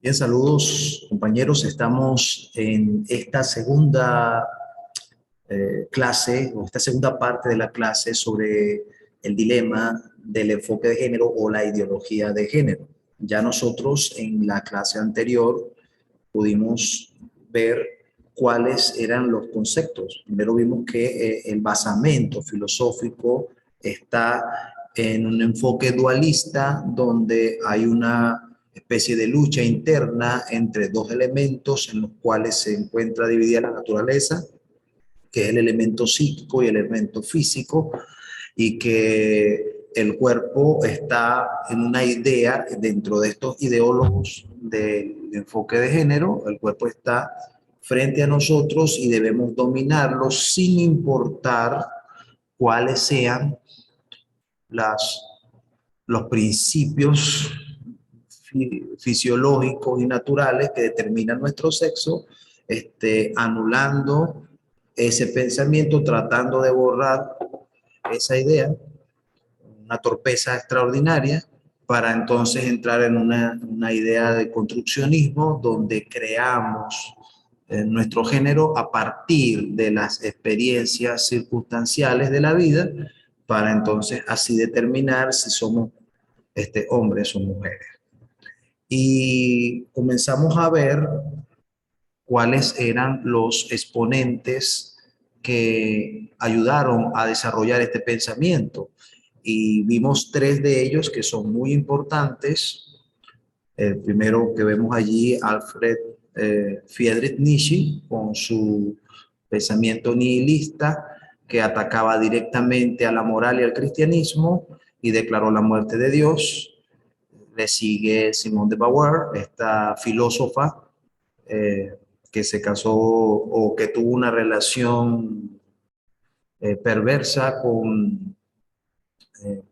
Bien, saludos compañeros. Estamos en esta segunda clase, o esta segunda parte de la clase sobre el dilema del enfoque de género o la ideología de género. Ya nosotros en la clase anterior pudimos ver cuáles eran los conceptos. Primero vimos que el basamento filosófico está en un enfoque dualista donde hay una especie de lucha interna entre dos elementos en los cuales se encuentra dividida la naturaleza, que es el elemento psíquico y el elemento físico, y que el cuerpo está en una idea dentro de estos ideólogos del enfoque de género. El cuerpo está frente a nosotros y debemos dominarlo sin importar cuáles sean las, los principios fisiológicos y naturales que determinan nuestro sexo, anulando ese pensamiento, tratando de borrar esa idea, una torpeza extraordinaria, para entonces entrar en una idea de construccionismo donde creamos nuestro género a partir de las experiencias circunstanciales de la vida, para entonces así determinar si somos hombres o mujeres. Y comenzamos a ver cuáles eran los exponentes que ayudaron a desarrollar este pensamiento. Y vimos tres de ellos que son muy importantes. El primero que vemos allí, Alfred Friedrich Nietzsche, con su pensamiento nihilista, que atacaba directamente a la moral y al cristianismo y declaró la muerte de Dios. Le sigue Simone de Beauvoir, esta filósofa eh, que se casó o que tuvo una relación perversa con eh,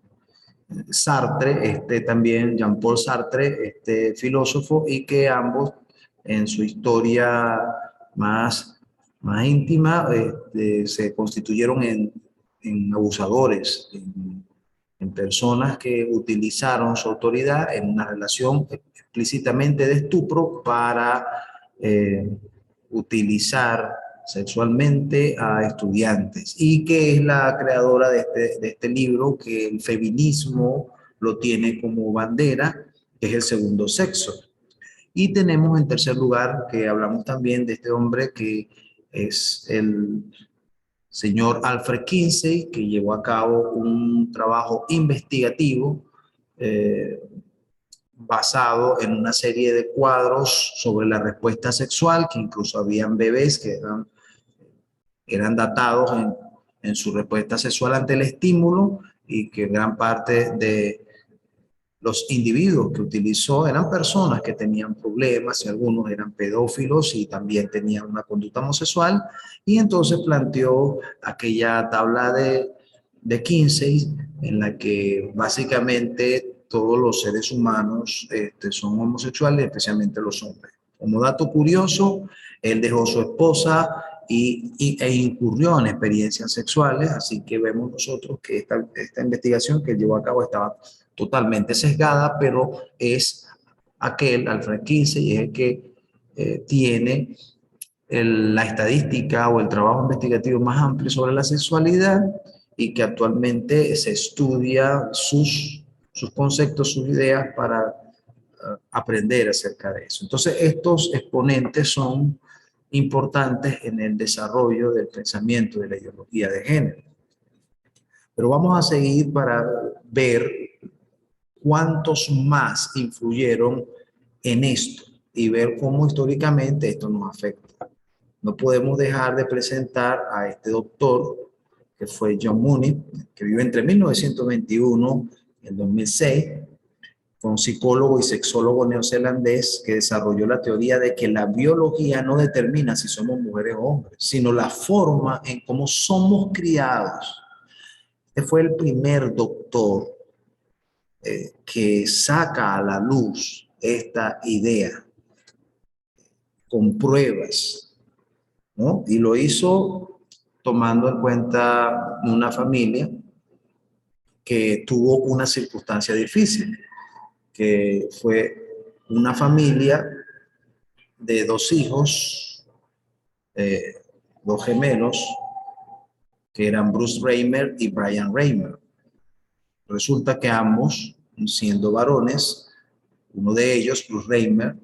Sartre, también Jean-Paul Sartre, este filósofo, y que ambos en su historia más íntima se constituyeron en abusadores, en personas que utilizaron su autoridad en una relación explícitamente de estupro para eh, utilizar sexualmente a estudiantes, y que es la creadora de este libro, que el feminismo lo tiene como bandera, que es el segundo sexo. Y tenemos en tercer lugar, que hablamos también de este hombre que es el señor Alfred Kinsey, que llevó a cabo un trabajo investigativo eh, basado en una serie de cuadros sobre la respuesta sexual, que incluso habían bebés que eran datados en su respuesta sexual ante el estímulo, y que gran parte de los individuos que utilizó eran personas que tenían problemas, y algunos eran pedófilos y también tenían una conducta homosexual. Y entonces planteó aquella tabla de Kinsey, en la que básicamente todos los seres humanos son homosexuales, especialmente los hombres. Como dato curioso, él dejó su esposa e incurrió en experiencias sexuales, así que vemos nosotros que esta investigación que llevó a cabo estaba totalmente sesgada, pero es aquel, Alfred Kinsey, es el que tiene la estadística o el trabajo investigativo más amplio sobre la sexualidad, y que actualmente se estudia sus conceptos, sus ideas para aprender acerca de eso. Entonces, estos exponentes son importantes en el desarrollo del pensamiento de la ideología de género. Pero vamos a seguir para ver cuántos más influyeron en esto y ver cómo históricamente esto nos afecta. No podemos dejar de presentar a este doctor, que fue John Money, que vivió entre 1921 y el 2006. Fue un psicólogo y sexólogo neozelandés que desarrolló la teoría de que la biología no determina si somos mujeres o hombres, sino la forma en cómo somos criados. Este fue el primer doctor que saca a la luz esta idea con pruebas, ¿no? Y lo hizo tomando en cuenta una familia que tuvo una circunstancia difícil, que fue una familia de dos hijos, eh, dos gemelos, que eran Bruce Reimer y Brian Reimer. Resulta que ambos, siendo varones, uno de ellos, Bruce Reimer,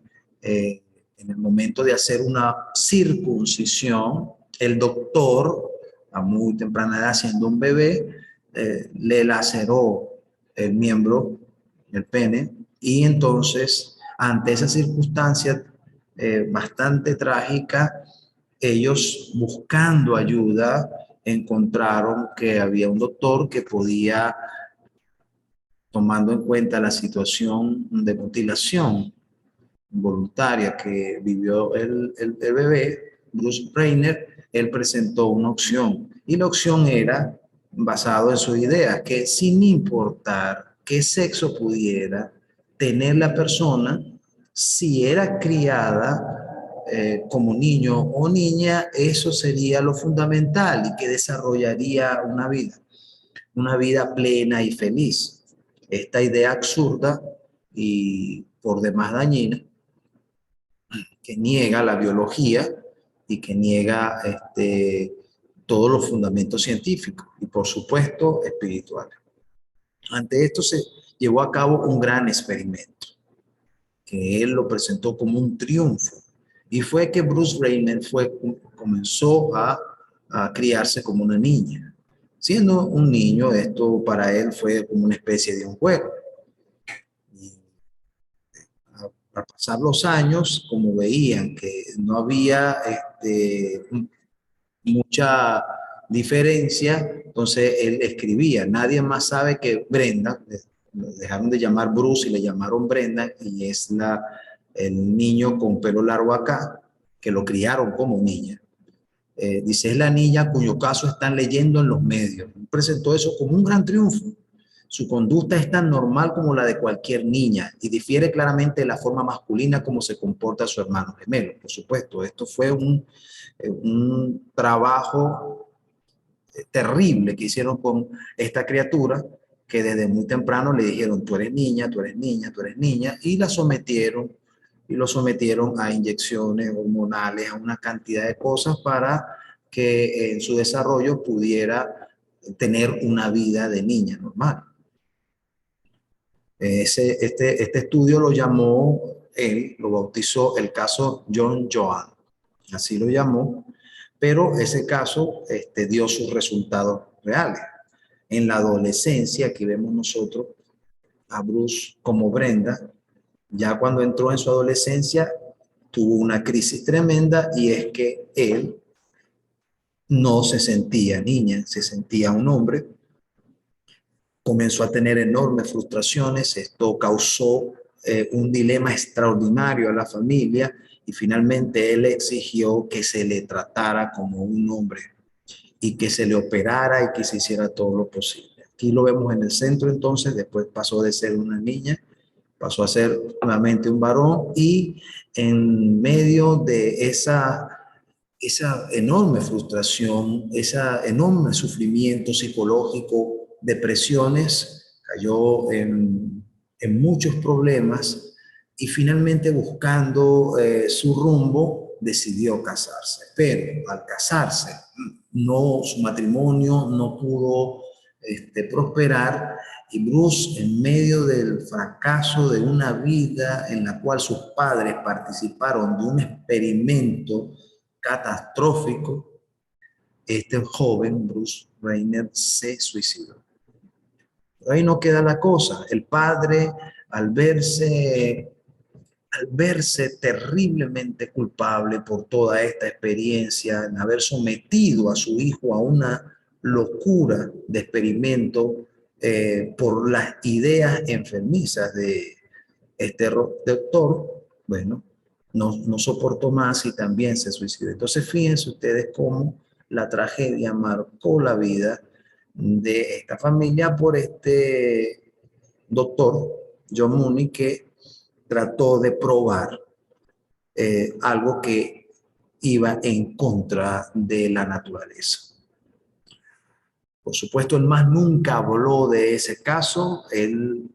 en el momento de hacer una circuncisión, el doctor, a muy temprana edad, siendo un bebé, le laceró el miembro, el pene, y entonces, ante esa circunstancia bastante trágica, ellos buscando ayuda encontraron que había un doctor que podía, tomando en cuenta la situación de mutilación voluntaria que vivió el bebé, Bruce Reiner, él presentó una opción. Y la opción era basado en su idea, que sin importar qué sexo pudiera tener la persona, si era criada como niño o niña, eso sería lo fundamental y que desarrollaría una vida plena y feliz. Esta idea absurda y por demás dañina, que niega la biología y que niega todos los fundamentos científicos y, por supuesto, espirituales. Ante esto se llevó a cabo un gran experimento, que él lo presentó como un triunfo, y fue que Bruce Reiner comenzó a criarse como una niña. Siendo un niño, esto para él fue como una especie de un juego. Y al pasar los años, como veían que no había mucha diferencia, entonces él escribía. Nadie más sabe que Brenda, dejaron de llamar Bruce y le llamaron Brenda, y es el niño con pelo largo acá, que lo criaron como niña. Dice, es la niña cuyo caso están leyendo en los medios. Presentó eso como un gran triunfo. Su conducta es tan normal como la de cualquier niña y difiere claramente de la forma masculina como se comporta su hermano gemelo. Por supuesto, esto fue un trabajo terrible que hicieron con esta criatura, que desde muy temprano le dijeron, tú eres niña, tú eres niña, tú eres niña, y lo sometieron a inyecciones hormonales, a una cantidad de cosas para que en su desarrollo pudiera tener una vida de niña normal. Este estudio lo llamó, él lo bautizó el caso John Joan, así lo llamó, pero ese caso dio sus resultados reales. En la adolescencia, aquí vemos nosotros a Bruce como Brenda, ya cuando entró en su adolescencia tuvo una crisis tremenda, y es que él no se sentía niña, se sentía un hombre. Comenzó a tener enormes frustraciones, esto causó un dilema extraordinario a la familia, y finalmente él exigió que se le tratara como un hombre y que se le operara y que se hiciera todo lo posible. Aquí lo vemos en el centro. Entonces después pasó de ser una niña, pasó a ser nuevamente un varón, y en medio de esa enorme frustración, ese enorme sufrimiento psicológico, depresiones, cayó en muchos problemas, y finalmente, buscando su rumbo, decidió casarse. Pero al casarse, su matrimonio no pudo prosperar, y Bruce, en medio del fracaso de una vida en la cual sus padres participaron de un experimento catastrófico, este joven Bruce Reiner se suicidó. Pero ahí no queda la cosa. El padre, al verse terriblemente culpable por toda esta experiencia, en haber sometido a su hijo a una locura de experimento por las ideas enfermizas de este doctor, bueno, no soportó más y también se suicidó. Entonces, fíjense ustedes cómo la tragedia marcó la vida de esta familia por este doctor, John Mooney, que trató de probar algo que iba en contra de la naturaleza. Por supuesto, él más nunca habló de ese caso. Él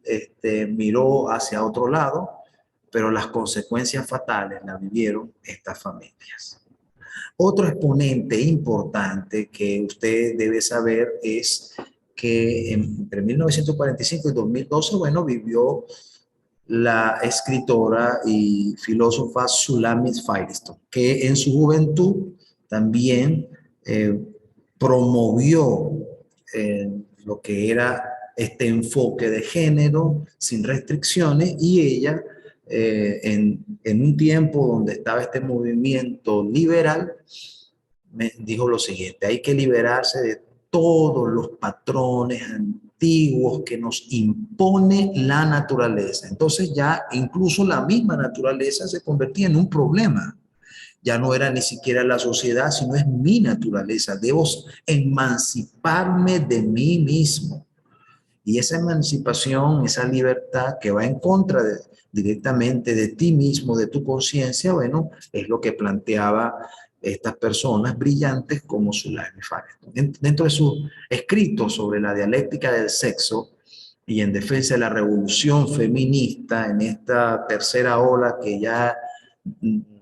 miró hacia otro lado, pero las consecuencias fatales las vivieron estas familias. Otro exponente importante que usted debe saber es que entre 1945 y 2012, bueno, vivió la escritora y filósofa Shulamit Firestone, que en su juventud también eh, promovió lo que era este enfoque de género sin restricciones, y ella en un tiempo donde estaba este movimiento liberal, me dijo lo siguiente: hay que liberarse de todos los patrones antiguos que nos impone la naturaleza. Entonces ya incluso la misma naturaleza se convertía en un problema. Ya no era ni siquiera la sociedad, sino es mi naturaleza. Debo emanciparme de mí mismo. Y esa emancipación, esa libertad que va en contra directamente de ti mismo, de tu conciencia, bueno, es lo que planteaba estas personas brillantes como Shulamit Firestone. Dentro de sus escritos sobre la dialéctica del sexo y en defensa de la revolución feminista, en esta tercera ola que ya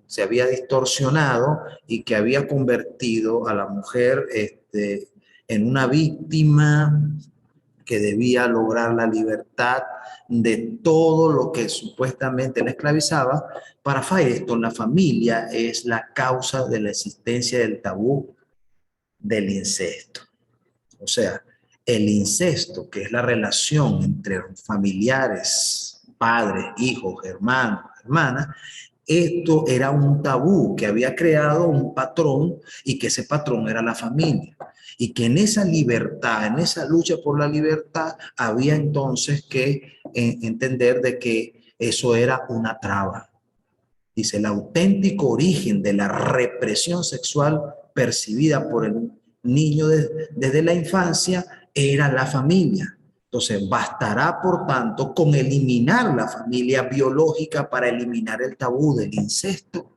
se había distorsionado y que había convertido a la mujer en una víctima que debía lograr la libertad de todo lo que supuestamente la esclavizaba. Para Firestone, la familia es la causa de la existencia del tabú del incesto. O sea, el incesto, que es la relación entre familiares, padres, hijos, hermanos, hermanas, esto era un tabú que había creado un patrón, y que ese patrón era la familia. Y que en esa libertad, en esa lucha por la libertad, había entonces que entender de que eso era una traba. Dice: el auténtico origen de la represión sexual percibida por el niño desde la infancia era la familia. Entonces, bastará, por tanto, con eliminar la familia biológica para eliminar el tabú del incesto.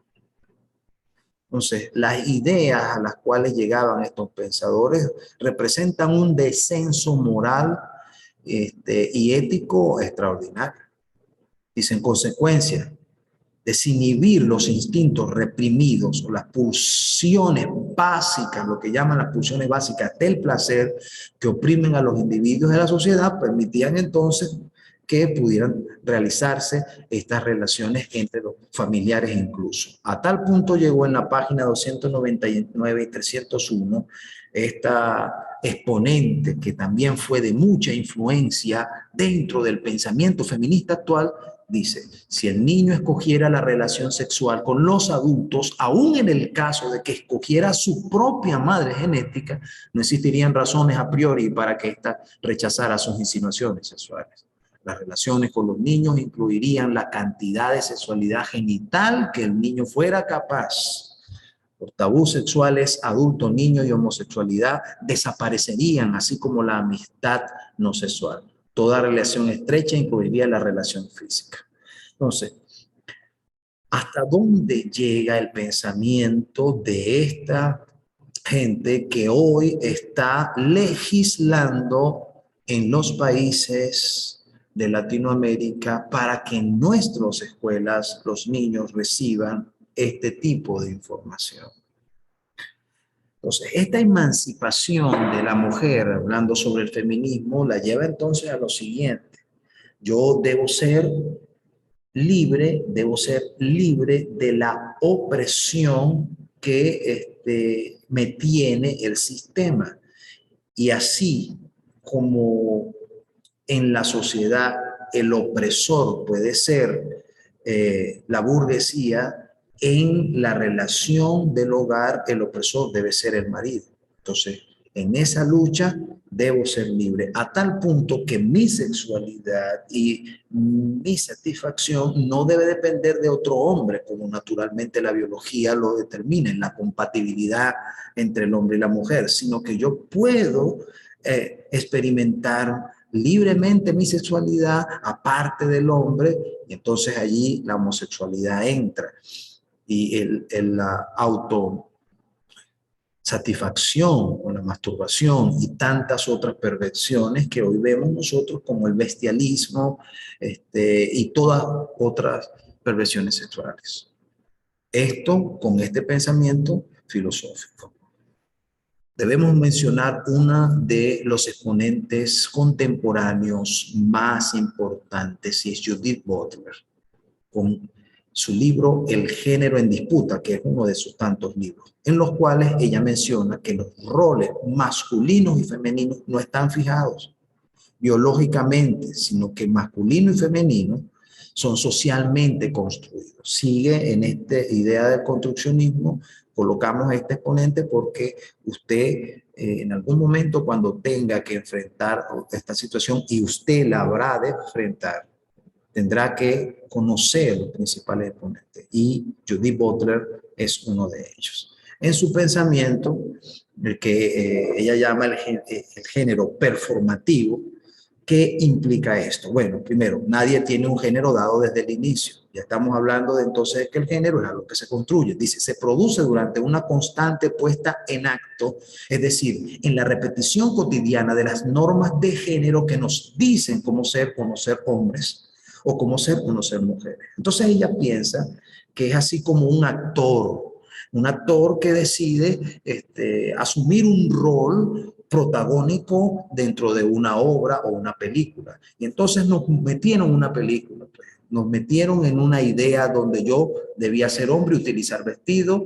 Entonces, las ideas a las cuales llegaban estos pensadores representan un descenso moral y ético extraordinario. Dice: en consecuencia, desinhibir los instintos reprimidos o las pulsiones básicas, lo que llaman las pulsiones básicas del placer, que oprimen a los individuos de la sociedad, permitían entonces que pudieran realizarse estas relaciones entre los familiares incluso. A tal punto llegó en la página 299 y 301 esta exponente, que también fue de mucha influencia dentro del pensamiento feminista actual. Dice: si el niño escogiera la relación sexual con los adultos, aún en el caso de que escogiera su propia madre genética, no existirían razones a priori para que ésta rechazara sus insinuaciones sexuales. Las relaciones con los niños incluirían la cantidad de sexualidad genital que el niño fuera capaz. Los tabús sexuales, adulto, niño y homosexualidad desaparecerían, así como la amistad no sexual. Toda relación estrecha incluiría la relación física. Entonces, ¿hasta dónde llega el pensamiento de esta gente que hoy está legislando en los países de Latinoamérica para que en nuestras escuelas los niños reciban este tipo de información? Entonces, esta emancipación de la mujer, hablando sobre el feminismo, la lleva entonces a lo siguiente: yo debo ser libre de la opresión que me tiene el sistema. Y así como en la sociedad el opresor puede ser la burguesía, en la relación del hogar el opresor debe ser el marido. Entonces, en esa lucha debo ser libre, a tal punto que mi sexualidad y mi satisfacción no debe depender de otro hombre, como naturalmente la biología lo determina, en la compatibilidad entre el hombre y la mujer, sino que yo puedo experimentar libremente mi sexualidad aparte del hombre, y entonces allí la homosexualidad entra, y la autosatisfacción con la masturbación y tantas otras perversiones que hoy vemos nosotros como el bestialismo y todas otras perversiones sexuales. Esto con este pensamiento filosófico. Debemos mencionar una de los exponentes contemporáneos más importantes, y es Judith Butler, con su libro El género en disputa, que es uno de sus tantos libros, en los cuales ella menciona que los roles masculinos y femeninos no están fijados biológicamente, sino que masculino y femenino son socialmente construidos. Sigue en esta idea del construccionismo, colocamos este exponente porque usted en algún momento cuando tenga que enfrentar esta situación, y usted la habrá de enfrentar, tendrá que conocer los principales exponentes, y Judith Butler es uno de ellos. En su pensamiento, el que ella llama el género performativo, ¿qué implica esto? Bueno, primero, nadie tiene un género dado desde el inicio. Ya estamos hablando de entonces de que el género es algo que se construye. Dice, se produce durante una constante puesta en acto, es decir, en la repetición cotidiana de las normas de género que nos dicen cómo ser o no ser hombres, o cómo ser o no ser mujeres. Entonces ella piensa que es así como un actor que decide asumir un rol protagónico dentro de una obra o una película. Y entonces nos metieron en una película, pues. Nos metieron en una idea donde yo debía ser hombre y utilizar vestido,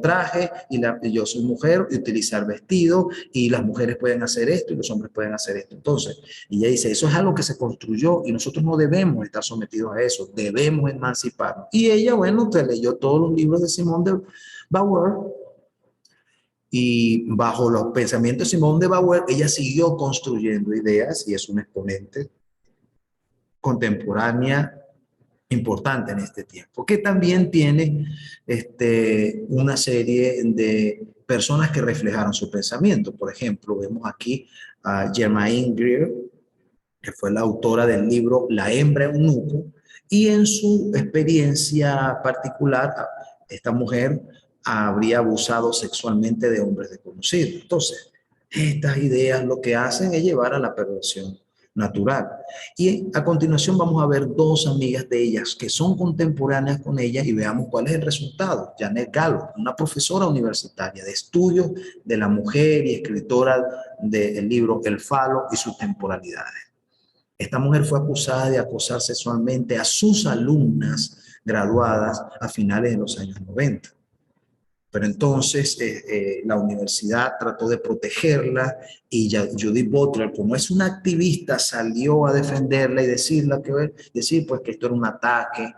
traje, y yo soy mujer y utilizar vestido, y las mujeres pueden hacer esto y los hombres pueden hacer esto. Entonces, y ella dice, eso es algo que se construyó y nosotros no debemos estar sometidos a eso, debemos emanciparnos. Y ella, bueno, te leyó todos los libros de Simone de Beauvoir, y bajo los pensamientos de Simone de Beauvoir, ella siguió construyendo ideas y es una exponente contemporánea importante en este tiempo, que también tiene una serie de personas que reflejaron su pensamiento. Por ejemplo, vemos aquí a Germaine Greer, que fue la autora del libro La hembra eunuco, y en su experiencia particular, esta mujer habría abusado sexualmente de hombres desconocidos. Entonces, estas ideas lo que hacen es llevar a la perversión natural. Y a continuación vamos a ver dos amigas de ellas que son contemporáneas con ella y veamos cuál es el resultado. Janet Gallo, una profesora universitaria de estudios de la mujer y escritora del libro El falo y sus temporalidades. Esta mujer fue acusada de acosar sexualmente a sus alumnas graduadas a finales de los años 90. Pero entonces la universidad trató de protegerla y Judith Butler, como es una activista, salió a defenderla y decir pues que esto era un ataque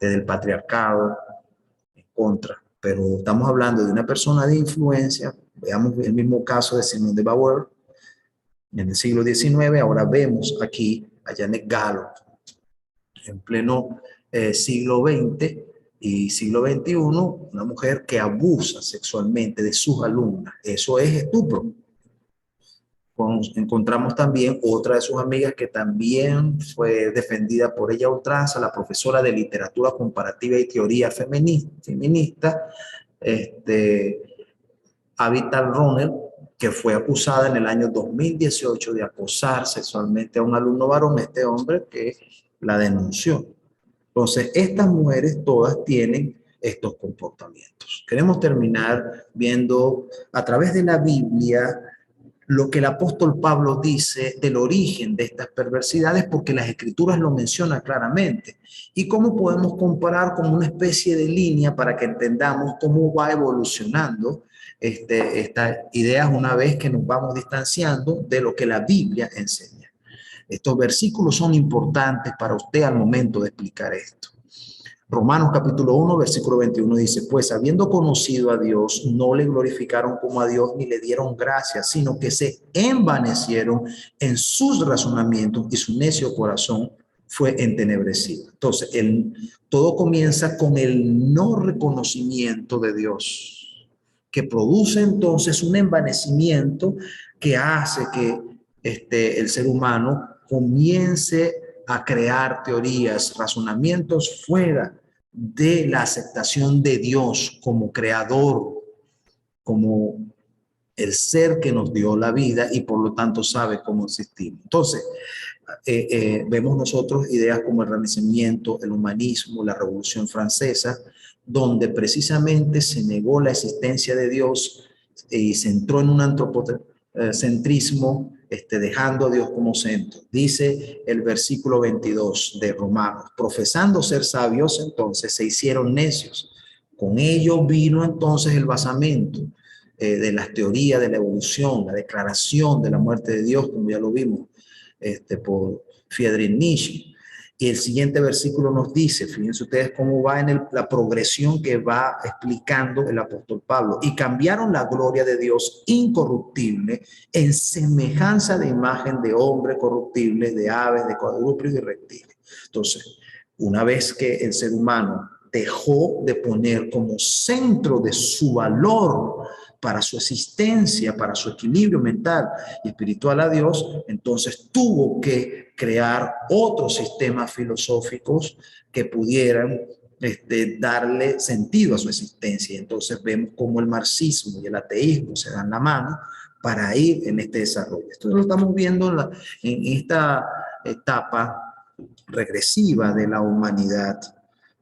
del patriarcado en contra. Pero estamos hablando de una persona de influencia. Veamos el mismo caso de Simone de Beauvoir en el siglo XIX. Ahora vemos aquí a Janet Gallo en pleno siglo XX y siglo XXI, una mujer que abusa sexualmente de sus alumnas. Eso es estupro. Encontramos también otra de sus amigas que también fue defendida por ella a ultranza, la profesora de literatura comparativa y teoría feminista, Avital Ronner, que fue acusada en el año 2018 de acosar sexualmente a un alumno varón, este hombre que la denunció. Entonces, estas mujeres todas tienen estos comportamientos. Queremos terminar viendo a través de la Biblia lo que el apóstol Pablo dice del origen de estas perversidades, porque las escrituras lo mencionan claramente, y cómo podemos comparar como una especie de línea para que entendamos cómo va evolucionando estas ideas una vez que nos vamos distanciando de lo que la Biblia enseña. Estos versículos son importantes para usted al momento de explicar esto. Romanos capítulo 1, versículo 21 dice, pues habiendo conocido a Dios, no le glorificaron como a Dios ni le dieron gracias, sino que se envanecieron en sus razonamientos y su necio corazón fue entenebrecido. Entonces, todo comienza con el no reconocimiento de Dios, que produce entonces un envanecimiento que hace que el ser humano comience a crear teorías, razonamientos fuera de la aceptación de Dios como creador, como el ser que nos dio la vida y por lo tanto sabe cómo existimos. Entonces, vemos nosotros ideas como el Renacimiento, el humanismo, la Revolución Francesa, donde precisamente se negó la existencia de Dios y se entró en un antropocentrismo, dejando a Dios como centro. Dice el versículo 22 de Romanos: profesando ser sabios, entonces se hicieron necios. Con ello vino entonces el basamento de las teorías de la evolución, la declaración de la muerte de Dios, como ya lo vimos, por Friedrich Nietzsche. Y el siguiente versículo nos dice, fíjense ustedes cómo va en la progresión que va explicando el apóstol Pablo: y cambiaron la gloria de Dios incorruptible en semejanza de imagen de hombres corruptibles, de aves, de cuadrúpedos y reptiles. Entonces, una vez que el ser humano dejó de poner como centro de su valor para su existencia, para su equilibrio mental y espiritual a Dios, entonces tuvo que crear otros sistemas filosóficos que pudieran darle sentido a su existencia. Y entonces vemos cómo el marxismo y el ateísmo se dan la mano para ir en este desarrollo. Esto lo estamos viendo en esta etapa regresiva de la humanidad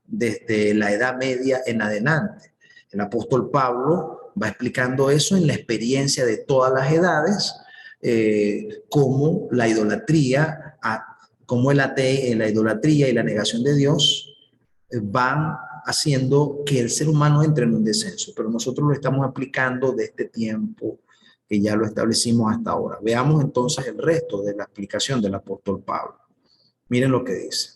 desde la Edad Media en adelante. El apóstol Pablo va explicando eso en la experiencia de todas las edades, como la idolatría, como la idolatría y la negación de Dios van haciendo que el ser humano entre en un descenso. Pero nosotros lo estamos aplicando de este tiempo que ya lo establecimos hasta ahora. Veamos entonces el resto de la explicación del apóstol Pablo. Miren lo que dice.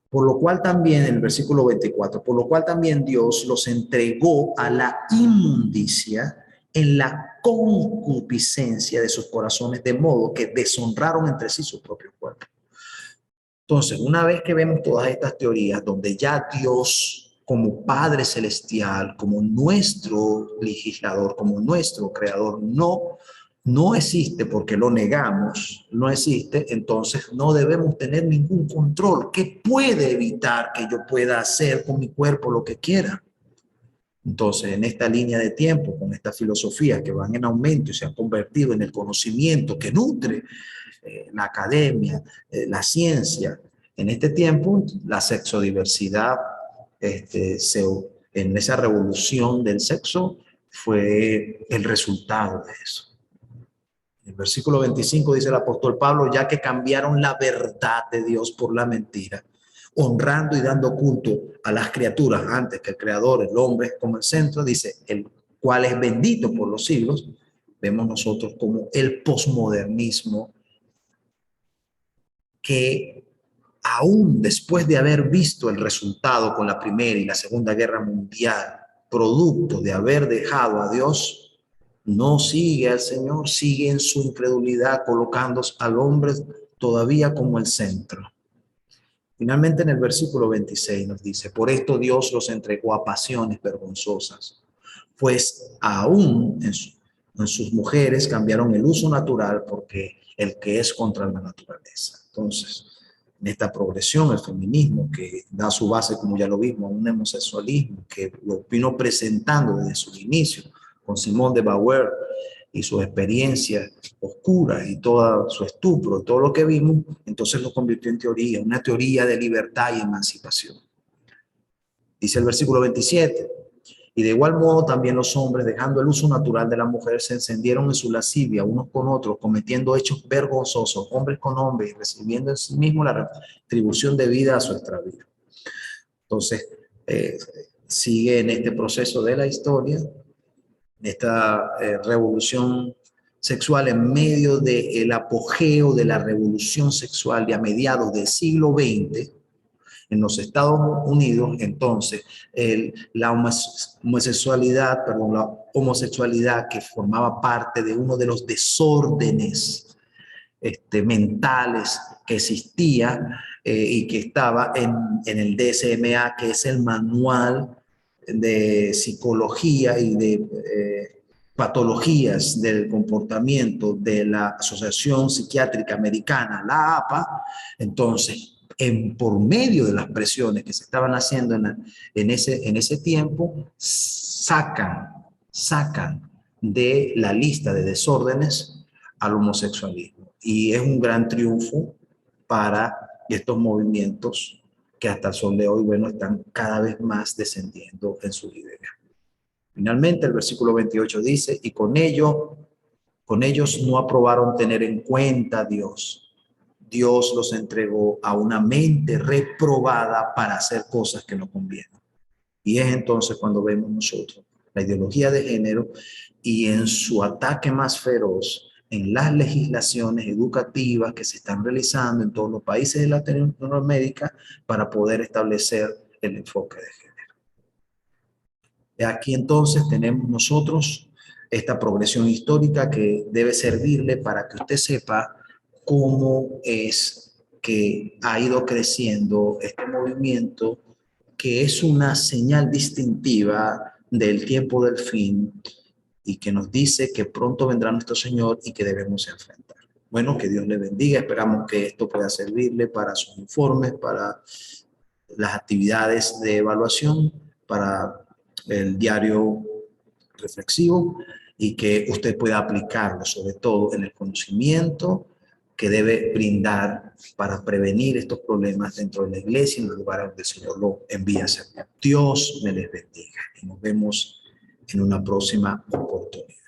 Por lo cual también, en el versículo 24, por lo cual también Dios los entregó a la inmundicia en la concupiscencia de sus corazones, de modo que deshonraron entre sí su propio cuerpo. Entonces, una vez que vemos todas estas teorías, donde ya Dios, como Padre Celestial, como nuestro legislador, como nuestro creador, no existe porque lo negamos, no existe, entonces no debemos tener ningún control que puede evitar que yo pueda hacer con mi cuerpo lo que quiera. Entonces, en esta línea de tiempo, con estas filosofías que van en aumento y se han convertido en el conocimiento que nutre la academia, la ciencia, en este tiempo, la sexodiversidad, en esa revolución del sexo, fue el resultado de eso. En el versículo 25 dice el apóstol Pablo: ya que cambiaron la verdad de Dios por la mentira, honrando y dando culto a las criaturas antes que el creador, el hombre como el centro, dice, el cual es bendito por los siglos. Vemos nosotros como el posmodernismo, que aún después de haber visto el resultado con la Primera y la Segunda Guerra Mundial, producto de haber dejado a Dios, no sigue al Señor, sigue en su incredulidad, colocando al hombre todavía como el centro. Finalmente, en el versículo 26 nos dice: por esto Dios los entregó a pasiones vergonzosas, pues aún en sus mujeres cambiaron el uso natural porque el que es contra la naturaleza. Entonces, en esta progresión, el feminismo, que da su base, como ya lo vimos, a un homosexualismo que lo vino presentando desde su inicio con Simone de Beauvoir y sus experiencias oscuras y todo su estupro, todo lo que vimos, entonces lo convirtió en teoría, una teoría de libertad y emancipación. Dice el versículo 27, y de igual modo también los hombres, dejando el uso natural de la mujer, se encendieron en su lascivia unos con otros, cometiendo hechos vergonzosos, hombres con hombres, y recibiendo en sí mismo la retribución debida a su extravío. Entonces, sigue en este proceso de la historia, esta revolución sexual en medio del apogeo de la revolución sexual de a mediados del siglo XX en los Estados Unidos. Entonces la homosexualidad que formaba parte de uno de los desórdenes mentales que existía y que estaba en el DSM-A, que es el manual de psicología y de patologías del comportamiento de la Asociación Psiquiátrica Americana, la APA. Entonces, por medio de las presiones que se estaban haciendo en ese tiempo, sacan de la lista de desórdenes al homosexualismo. Y es un gran triunfo para estos movimientos que hasta el sol de hoy, bueno, están cada vez más descendiendo en su idea. Finalmente, el versículo 28 dice, y con ellos no aprobaron tener en cuenta a Dios. Dios los entregó a una mente reprobada para hacer cosas que no convienen. Y es entonces cuando vemos nosotros la ideología de género y en su ataque más feroz en las legislaciones educativas que se están realizando en todos los países de Latinoamérica para poder establecer el enfoque de género. Aquí entonces tenemos nosotros esta progresión histórica que debe servirle para que usted sepa cómo es que ha ido creciendo este movimiento, que es una señal distintiva del tiempo del fin y que nos dice que pronto vendrá nuestro Señor y que debemos enfrentar. Bueno, que Dios le bendiga. Esperamos que esto pueda servirle para sus informes, para las actividades de evaluación, para el diario reflexivo y que usted pueda aplicarlo, sobre todo en el conocimiento que debe brindar para prevenir estos problemas dentro de la iglesia y en los lugares donde el Señor lo envía a servir. Dios me les bendiga y nos vemos en una próxima oportunidad.